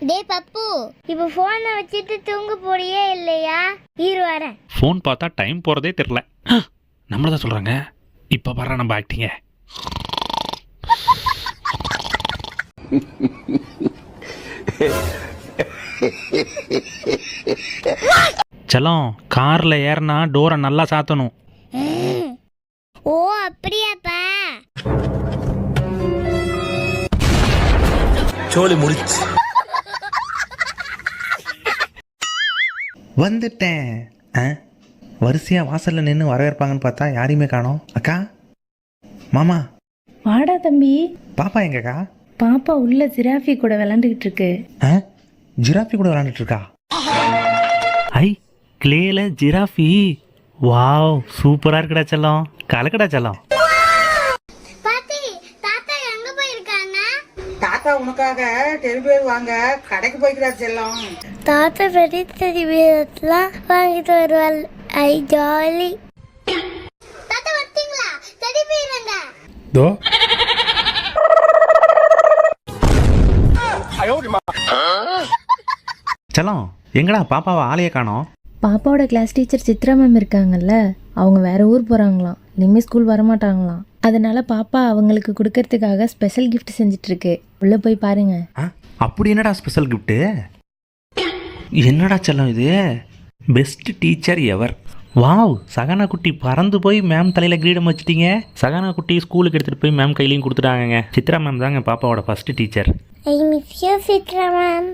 டேய் பப்பு, இப்போ போனை வச்சுட்டு தூங்க போறியே இல்லையா? இரு வரேன். ஃபோன் பார்த்தா டைம் போகிறதே தெரில. நம்மள தான் சொல்கிறாங்க. இப்போ வர நம்ம ஆக்டிங்க. செல்லம், காரில் ஏறினா டோரை நல்லா சாத்தணும். ஓ அப்படியாப்பா. சோலி முடிச்சு வந்துட்டேன். வரிசையாக வாசலில் நின்று வரவேற்பாங்கன்னு பார்த்தா யாரையுமே காணோம். அக்கா, மாமா, வாடா தம்பி. பாப்பா எங்கக்கா? பாப்பா உள்ள ஜிராஃபி கூட விளையாண்டுக்கிட்டு இருக்கு. ஜிராஃபி கூட விளையாண்டுட்டு இருக்கா? ஐ, கிளேல ஜிராஃபி. வாவ், சூப்பராக இருக்குடா செல்லம். கலக்கடா செல்லம். பாட்டி, தாத்தா எங்க போயிருக்காங்க? தாத்தா உனக்காக டெலிவரி வாங்க கடைக்கு போய்க்கிறார் செல்லம். தாத்தா பெரிய டெலிவரியெல்லாம் வாங்கிட்டு வருவாள். ஐ ஜாலி. தாத்தா வரீங்களா? டெலிவரிங்க. தோ செல்லம், எங்கடா பாப்பாவை ஆளையே காணோம்? பாப்பாவோட கிளாஸ் டீச்சர் சித்ரா மேம் இருக்காங்கல்ல, அவங்க வேற ஊர் போறாங்களாம். இனிமே ஸ்கூல் வரமாட்டாங்களாம். அதனால பாப்பா அவங்களுக்கு கொடுக்கறதுக்காக ஸ்பெஷல் கிஃப்ட் செஞ்சுட்டு இருக்கு. உள்ள போய் பாருங்க. அப்படி என்னடா ஸ்பெஷல் கிஃப்ட்டு? என்னடா செல்லம் இது? பெஸ்ட் டீச்சர் எவர். வாவ், சகனா குட்டி பறந்து போய் மேம் தலையில் கிரீடம் வச்சுட்டீங்க. சகனா குட்டி ஸ்கூலுக்கு எடுத்துகிட்டு போய் மேம் கையிலையும் கொடுத்துட்டாங்க. சித்ரா மேம் தாங்க பாப்பாவோட first teacher. I miss you Chitra ma'am.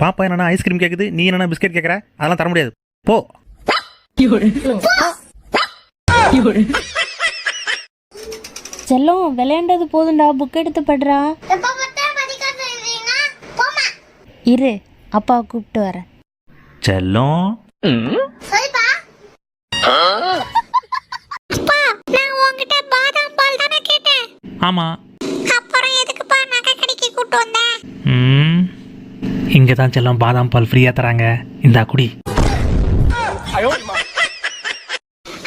பாப்பா என்னன்னா ஐஸ்கிரீம் கேட்குது, நீ என்னன்னா பிஸ்கெட் கேட்குற? அதெல்லாம் தர முடியாது, போ. செல்லம், விளையாண்டது போதும்டா, புக் எடுத்து படுறா. இரு, அப்பா கூப்பிட்டு வரேன். செல்லம், சரிப்பா. அப்பா, நான் உன்கிட்ட பாதாம் பால் தானே கேட்டேன். ஆமாம். அப்புறம் எதுக்குப்பா நகை கடைக்கு கூட்டு வந்தேன்? இங்கே தான் செல்லம் பாதாம் பால் ஃப்ரீயாக தராங்க. இந்தா குடி.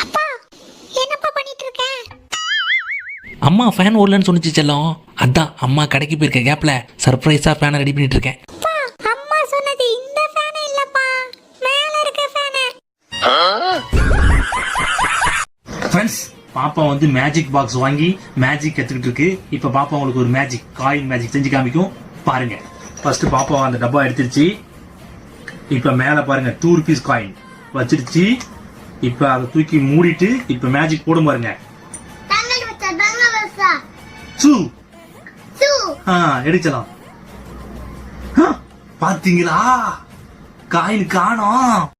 அப்பா, என்னப்பா பண்ணிட்டு இருக்க? அம்மா ஃபேன் ஓடலன்னு சொன்னிச்சு செல்லம். அதான் அம்மா கடைக்கு போயிருக்க கேப்ல சர்ப்ரைஸாக ஃபேனை ரெடி பண்ணிட்டு இருக்கேன். அம்மா சொன்னது இந்த ஃபேன் இல்லப்பா, மேல இருக்க ஃபேன். ஃப்ரெண்ட்ஸ், பாப்பா வந்து மேஜிக் பாக்ஸ் வாங்கி மேஜிக் கற்றுக்கிட்டு இருக்கு. இப்போ பாப்பா உங்களுக்கு ஒரு மேஜிக் காயின் மேஜிக் செஞ்சு காமிக்கும் பாருங்க. ஃபர்ஸ்ட் பாப்பா அந்த டப்பா எடுத்துருச்சு. இப்போ மேலே பாருங்க 2 rupees காயின் வச்சிருச்சு. இப்போ அதை தூக்கி மூடிட்டு இப்போ மேஜிக் போடும் பாருங்க. சூ எடுக்கலாம். பாத்தீங்களா, காயின் காணோம்.